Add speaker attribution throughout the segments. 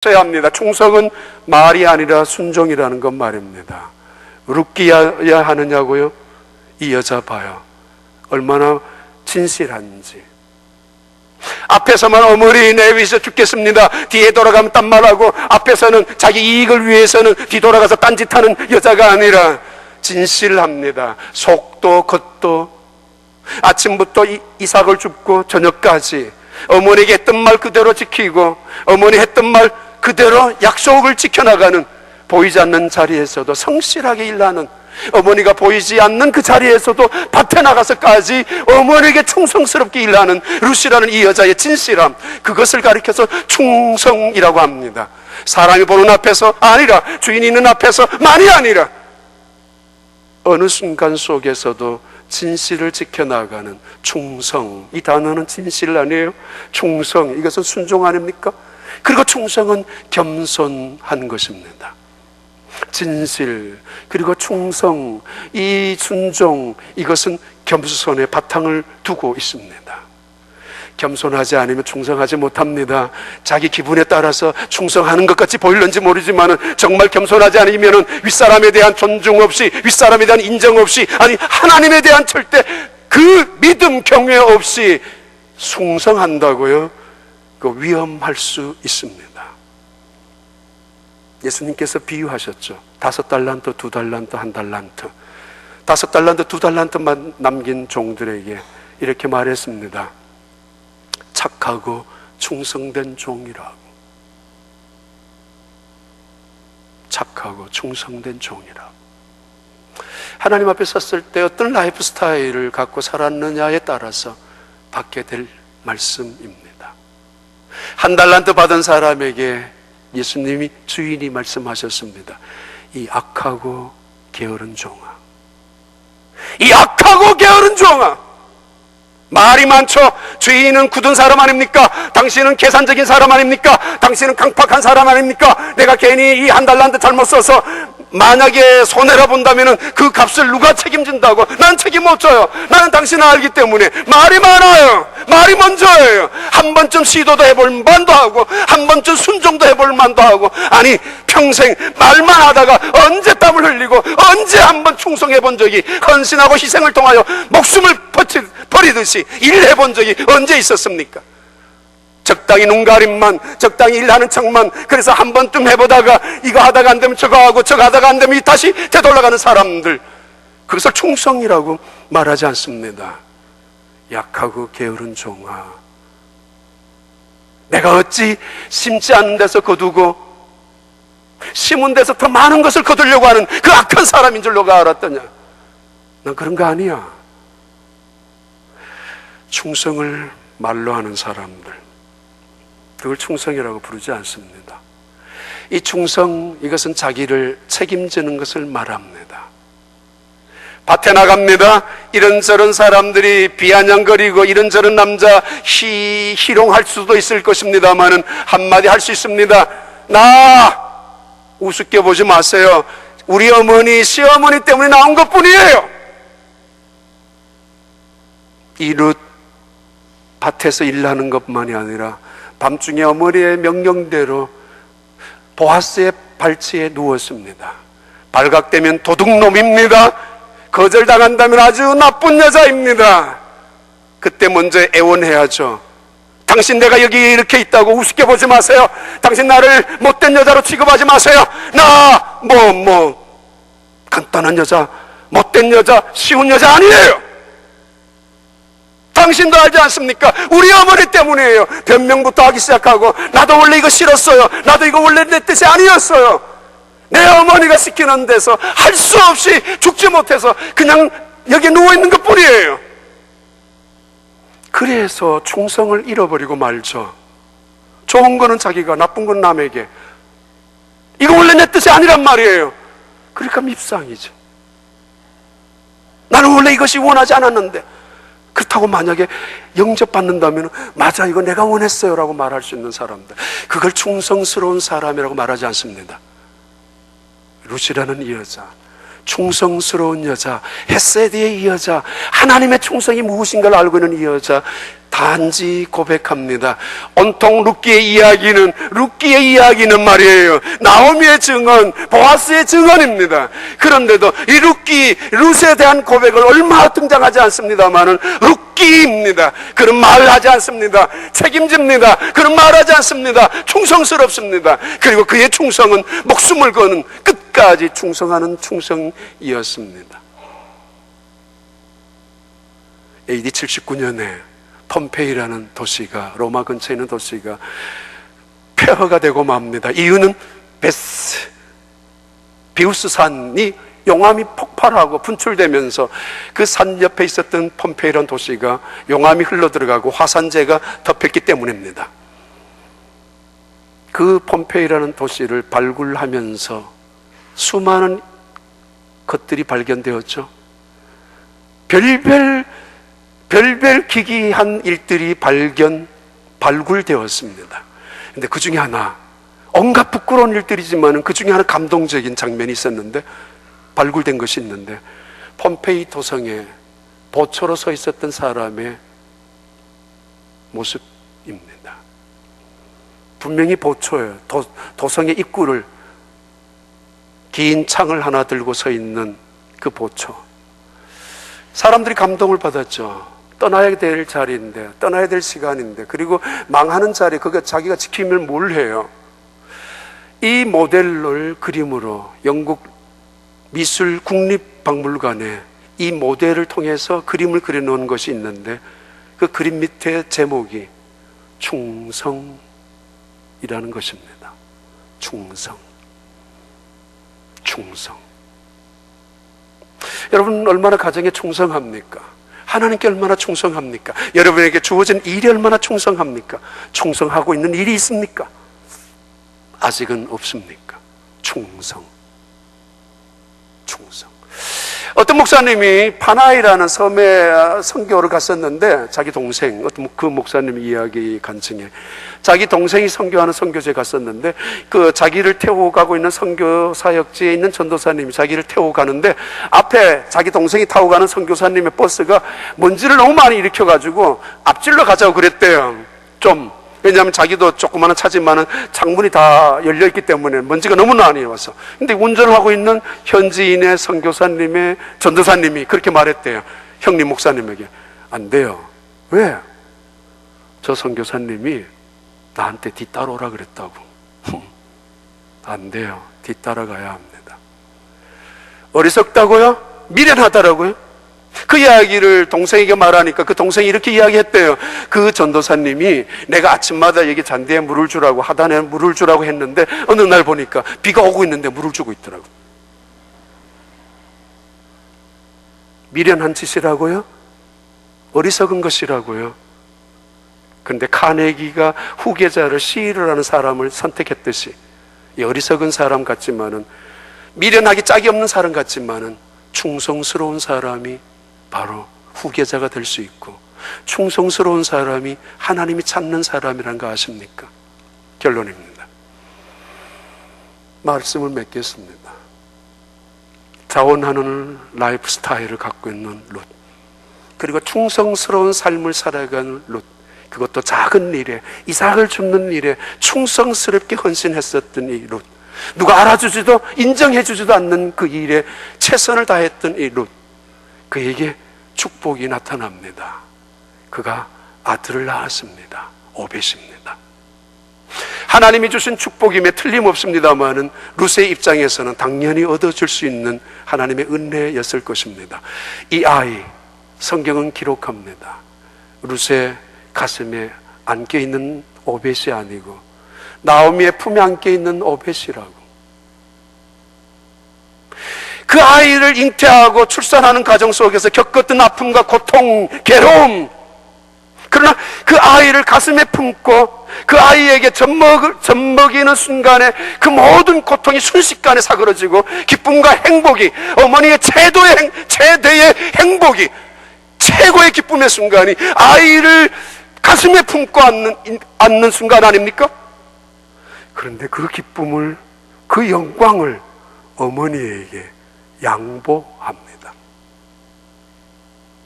Speaker 1: 써야 합니다. 충성은 말이 아니라 순종이라는 것 말입니다. 룻기야 하느냐고요? 이 여자 봐요. 얼마나 진실한지. 앞에서만 어머니 내 위해서 죽겠습니다. 뒤에 돌아가면 딴 말하고, 앞에서는 자기 이익을 위해서는 뒤돌아가서 딴짓하는 여자가 아니라 진실합니다. 속도 겉도. 아침부터 이삭을 줍고 저녁까지 어머니에게 했던 말 그대로 지키고, 어머니 했던 말 그대로 약속을 지켜나가는, 보이지 않는 자리에서도 성실하게 일하는, 어머니가 보이지 않는 그 자리에서도 밭에 나가서까지 어머니에게 충성스럽게 일하는 룻이라는 이 여자의 진실함, 그것을 가리켜서 충성이라고 합니다. 사람이 보는 앞에서 아니라, 주인이 있는 앞에서만이 아니라 어느 순간 속에서도 진실을 지켜나가는 충성. 이 단어는 진실 아니에요? 충성, 이것은 순종 아닙니까? 그리고 충성은 겸손한 것입니다. 진실, 그리고 충성, 이 순종, 이것은 겸손의 바탕을 두고 있습니다. 겸손하지 않으면 충성하지 못합니다. 자기 기분에 따라서 충성하는 것 같이 보일는지 모르지만 정말 겸손하지 않으면 윗사람에 대한 존중 없이, 윗사람에 대한 인정 없이, 아니 하나님에 대한 절대 그 믿음 경외 없이 충성한다고요? 그 위험할 수 있습니다. 예수님께서 비유하셨죠. 5달란트, 2달란트, 1달란트. 5달란트, 2달란트만 남긴 종들에게 이렇게 말했습니다. 착하고 충성된 종이라고. 착하고 충성된 종이라고. 하나님 앞에 섰을 때 어떤 라이프 스타일을 갖고 살았느냐에 따라서 받게 될 말씀입니다. 1달란트 받은 사람에게 예수님이, 주인이 말씀하셨습니다. 이 악하고 게으른 종아, 이 악하고 게으른 종아, 말이 많죠. 주인은 굳은 사람 아닙니까? 당신은 계산적인 사람 아닙니까? 당신은 강팍한 사람 아닙니까? 내가 괜히 이 1달란트 잘못 써서 만약에 손해라 본다면 그 값을 누가 책임진다고? 난 책임 못 져요. 나는 당신을 알기 때문에. 말이 많아요. 말이 먼저예요. 한 번쯤 시도도 해볼 만도 하고, 한 번쯤 순종도 해볼 만도 하고, 아니 평생 말만 하다가 언제 땀을 흘리고, 언제 한 번 충성해 본 적이, 헌신하고 희생을 통하여 목숨을 버리듯이 일해 본 적이 언제 있었습니까? 적당히 눈가림만, 적당히 일하는 척만, 그래서 한 번쯤 해보다가 이거 하다가 안 되면 저거 하고, 저거 하다가 안 되면 다시 되돌아가는 사람들, 그것을 충성이라고 말하지 않습니다. 약하고 게으른 종아, 내가 어찌 심지 않은 데서 거두고 심은 데서 더 많은 것을 거두려고 하는 그 악한 사람인 줄 너가 알았더냐? 난 그런 거 아니야. 충성을 말로 하는 사람들, 그걸 충성이라고 부르지 않습니다. 이 충성, 이것은 자기를 책임지는 것을 말합니다. 밭에 나갑니다. 이런저런 사람들이 비아냥거리고 이런저런 남자 희롱할 수도 있을 것입니다만은 한마디 할 수 있습니다. 나 우습게 보지 마세요. 우리 어머니, 시어머니 때문에 나온 것뿐이에요. 이 룻, 밭에서 일하는 것만이 아니라 밤중에 어머니의 명령대로 보아스의 발치에 누웠습니다. 발각되면 도둑놈입니다. 거절당한다면 아주 나쁜 여자입니다. 그때 먼저 애원해야죠. 당신 내가 여기 이렇게 있다고 우습게 보지 마세요. 당신 나를 못된 여자로 취급하지 마세요. 나 간단한 여자, 못된 여자, 쉬운 여자 아니에요. 당신도 알지 않습니까? 우리 어머니 때문이에요. 변명부터 하기 시작하고, 나도 원래 이거 싫었어요. 나도 이거 원래 내 뜻이 아니었어요. 내 어머니가 시키는 데서 할 수 없이 죽지 못해서 그냥 여기 누워있는 것 뿐이에요. 그래서 충성을 잃어버리고 말죠. 좋은 거는 자기가, 나쁜 건 남에게. 이거 원래 내 뜻이 아니란 말이에요. 그러니까 밉상이죠. 나는 원래 이것이 원하지 않았는데. 그렇다고 만약에 영접받는다면 맞아, 이거 내가 원했어요 라고 말할 수 있는 사람들, 그걸 충성스러운 사람이라고 말하지 않습니다. 룻이라는 이 여자, 충성스러운 여자, 헤세드의 이 여자, 하나님의 충성이 무엇인가를 알고 있는 이 여자, 단지 고백합니다. 온통 룻기의 이야기는 말이에요, 나오미의 증언, 보아스의 증언입니다. 그런데도 이 룻에 대한 고백을 얼마 등장하지 않습니다만은 룻기입니다. 그런 말을 하지 않습니다. 책임집니다. 그런 말을 하지 않습니다. 충성스럽습니다. 그리고 그의 충성은 목숨을 거는 끝까지 충성하는 충성이었습니다. AD 79년에 폼페이라는 도시가, 로마 근처에 있는 도시가 폐허가 되고 맙니다. 이유는 비우스 산이 용암이 폭발하고 분출되면서 그 산 옆에 있었던 폼페이라는 도시가 용암이 흘러들어가고 화산재가 덮였기 때문입니다. 그 폼페이라는 도시를 발굴하면서 수많은 것들이 발견되었죠. 별별 기이한 일들이 발굴되었습니다. 근데 그 중에 하나, 온갖 부끄러운 일들이지만 그 중에 하나 감동적인 장면이 있었는데, 발굴된 것이 있는데, 폼페이 도성에 보초로 서 있었던 사람의 모습입니다. 분명히 보초예요. 도성의 입구를 긴 창을 하나 들고 서 있는 그 보초. 사람들이 감동을 받았죠. 떠나야 될 자리인데, 떠나야 될 시간인데, 그리고 망하는 자리, 그거 자기가 지키면 뭘 해요? 이 모델을 그림으로 영국 미술 국립박물관에 이 모델을 통해서 그림을 그려놓은 것이 있는데, 그 그림 밑에 제목이 충성이라는 것입니다. 충성. 여러분 얼마나 가정에 충성합니까? 하나님께 얼마나 충성합니까? 여러분에게 주어진 일이 얼마나 충성합니까? 충성하고 있는 일이 있습니까? 아직은 없습니까? 충성. 어떤 목사님이 파나이라는 섬에 선교를 갔었는데, 자기 동생, 어떤 그 목사님 이야기 간증에 자기 동생이 선교하는 선교지에 갔었는데, 그 자기를 태우고 가고 있는 선교 사역지에 있는 전도사님이 자기를 태우고 가는데, 앞에 자기 동생이 타고 가는 선교사님의 버스가 먼지를 너무 많이 일으켜가지고 앞질러 가자고 그랬대요. 왜냐하면 자기도 조그마한 차지만은 창문이 다 열려있기 때문에 먼지가 너무 많이 와서. 근데 운전을 하고 있는 현지인의 선교사님의 전도사님이 그렇게 말했대요. 형님 목사님에게. 안 돼요. 왜? 저 선교사님이 나한테 뒤따라오라 그랬다고. 안 돼요. 뒤따라가야 합니다. 어리석다고요? 미련하다라고요? 그 이야기를 동생에게 말하니까 그 동생이 이렇게 이야기했대요. 그 전도사님이 내가 아침마다 여기 잔디에 물을 주라고, 하단에 물을 주라고 했는데 어느 날 보니까 비가 오고 있는데 물을 주고 있더라고. 미련한 짓이라고요? 어리석은 것이라고요? 근데 카네기가 후계자를 시일을 하는 사람을 선택했듯이, 이 어리석은 사람 같지만은, 미련하기 짝이 없는 사람 같지만은 충성스러운 사람이 바로 후계자가 될 수 있고, 충성스러운 사람이 하나님이 찾는 사람이란 거 아십니까? 결론입니다. 말씀을 맺겠습니다. 자원하는 라이프 스타일을 갖고 있는 룻, 그리고 충성스러운 삶을 살아가는 룻, 그것도 작은 일에, 이삭을 줍는 일에 충성스럽게 헌신했었던 이 룻, 누가 알아주지도 인정해주지도 않는 그 일에 최선을 다했던 이 룻, 그에게 축복이 나타납니다. 그가 아들을 낳았습니다. 오벳입니다. 하나님이 주신 축복임에 틀림없습니다만은 룻의 입장에서는 당연히 얻어줄 수 있는 하나님의 은혜였을 것입니다. 이 아이, 성경은 기록합니다. 룻의 가슴에 안겨있는 오벳이 아니고 나오미의 품에 안겨있는 오벳이라고. 그 아이를 잉태하고 출산하는 과정 속에서 겪었던 아픔과 고통, 괴로움, 그러나 그 아이를 가슴에 품고 그 아이에게 젖먹이는 순간에 그 모든 고통이 순식간에 사그러지고 기쁨과 행복이, 어머니의 최대의 행복이, 최고의 기쁨의 순간이 아이를 가슴에 품고 안는 순간 아닙니까? 그런데 그 기쁨을, 그 영광을 어머니에게 양보합니다.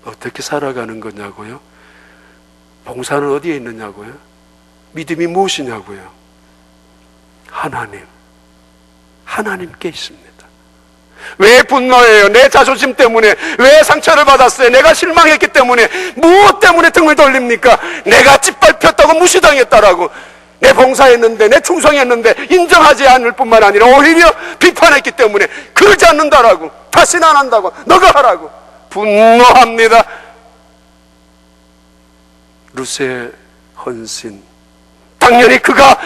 Speaker 1: 어떻게 살아가는 거냐고요? 봉사는 어디에 있느냐고요? 믿음이 무엇이냐고요? 하나님께 있습니다. 왜 분노해요? 내 자존심 때문에. 왜 상처를 받았어요? 내가 실망했기 때문에. 무엇 때문에 등을 돌립니까? 내가 짓밟혔다고 무시당했다라고, 내 봉사했는데, 내 충성했는데 인정하지 않을 뿐만 아니라 오히려 비판했기 때문에 그러지 않는다라고, 다시는 안 한다고, 너가 하라고 분노합니다. 룻의 헌신, 당연히 그가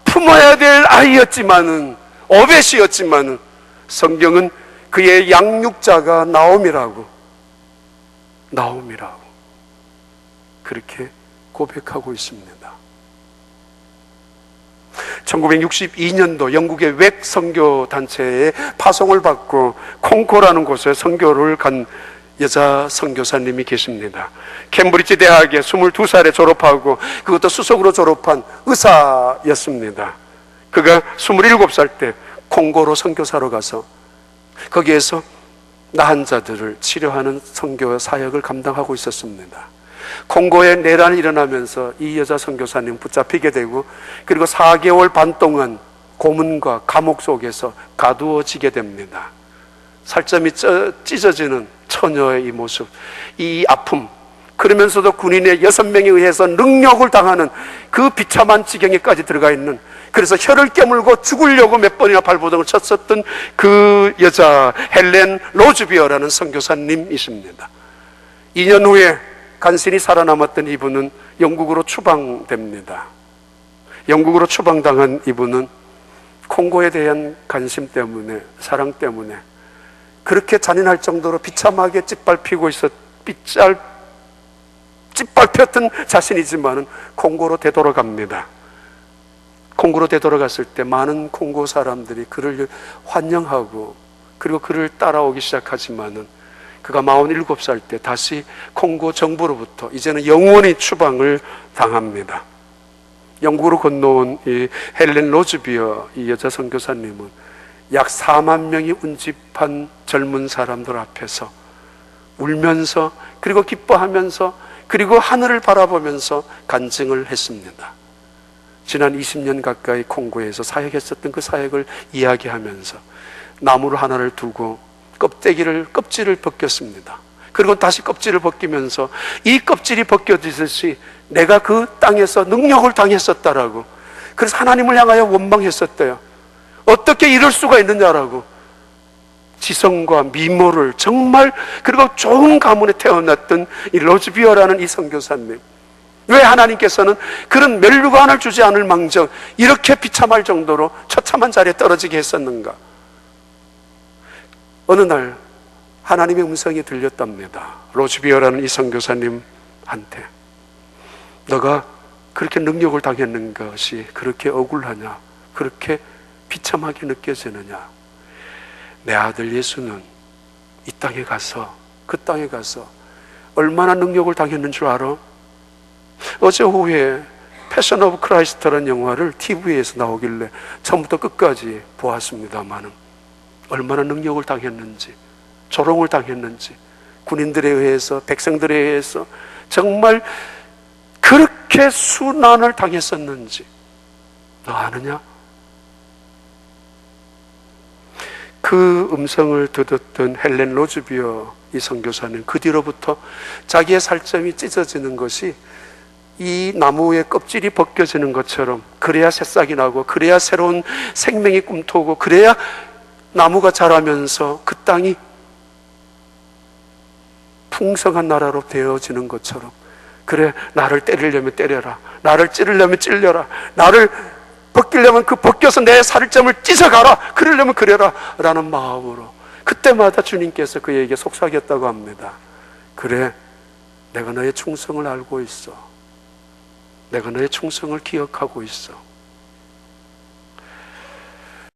Speaker 1: 품어야 될 아이였지만은, 오벳이었지만은, 성경은 그의 양육자가 나옴이라고 그렇게 고백하고 있습니다. 1962년도 영국의 웩 선교단체에 파송을 받고 콩코라는 곳에 선교를 간 여자 선교사님이 계십니다. 캠브리지 대학에 22살에 졸업하고 그것도 수석으로 졸업한 의사였습니다. 그가 27살 때 콩고로 선교사로 가서 거기에서 나한 자들을 치료하는 선교 사역을 감당하고 있었습니다. 콩고에 내란이 일어나면서 이 여자 선교사님 붙잡히게 되고, 그리고 4개월 반 동안 고문과 감옥 속에서 가두어지게 됩니다. 살점이 찢어지는 처녀의 이 모습, 이 아픔, 그러면서도 군인의 6명에 의해서 능욕을 당하는 그 비참한 지경에까지 들어가 있는, 그래서 혀를 깨물고 죽으려고 몇 번이나 발버둥을 쳤었던 그 여자 헬렌 로즈비어라는 선교사님이십니다. 2년 후에 간신히 살아남았던 이분은 영국으로 추방됩니다. 영국으로 추방당한 이분은 콩고에 대한 관심 때문에, 사랑 때문에 그렇게 잔인할 정도로 비참하게 짓밟혔던 자신이지만은 콩고로 되돌아갑니다. 콩고로 되돌아갔을 때 많은 콩고 사람들이 그를 환영하고 그리고 그를 따라오기 시작하지만은 그가 47살 때 다시 콩고 정부로부터 이제는 영원히 추방을 당합니다. 영국으로 건너온 이 헬렌 로즈비어 이 여자 선교사님은 약 4만 명이 운집한 젊은 사람들 앞에서 울면서, 그리고 기뻐하면서, 그리고 하늘을 바라보면서 간증을 했습니다. 지난 20년 가까이 콩고에서 사역했었던 그 사역을 이야기하면서 나무를 하나를 두고 껍질을 벗겼습니다. 그리고 다시 껍질을 벗기면서 이 껍질이 벗겨지듯이 내가 그 땅에서 능력을 당했었다라고, 그래서 하나님을 향하여 원망했었대요. 어떻게 이럴 수가 있느냐라고. 지성과 미모를 정말, 그리고 좋은 가문에 태어났던 이 로즈비어라는 이 선교사님, 왜 하나님께서는 그런 면류관을 주지 않을 망정 이렇게 비참할 정도로 처참한 자리에 떨어지게 했었는가? 어느 날 하나님의 음성이 들렸답니다. 로즈비어라는 이 선교사님한테, 너가 그렇게 능력을 당했는 것이 그렇게 억울하냐, 그렇게 비참하게 느껴지느냐? 내 아들 예수는 이 땅에 가서, 그 땅에 가서 얼마나 능력을 당했는 줄 알아? 어제 오후에 패션 오브 크라이스트라는 영화를 TV에서 나오길래 처음부터 끝까지 보았습니다마는 얼마나 능력을 당했는지, 조롱을 당했는지, 군인들에 의해서, 백성들에 의해서 정말 그렇게 수난을 당했었는지 너 아느냐? 그 음성을 듣던 헬렌 로즈비어 이 선교사는 그 뒤로부터 자기의 살점이 찢어지는 것이 이 나무의 껍질이 벗겨지는 것처럼, 그래야 새싹이 나고, 그래야 새로운 생명이 꿈토고, 그래야 나무가 자라면서 그 땅이 풍성한 나라로 되어지는 것처럼, 그래, 나를 때리려면 때려라, 나를 찌르려면 찔려라, 나를 벗기려면 그 벗겨서 내 살점을 찢어가라, 그러려면 그래라 라는 마음으로 그때마다 주님께서 그에게 속삭였다고 합니다. 그래, 내가 너의 충성을 알고 있어. 내가 너의 충성을 기억하고 있어.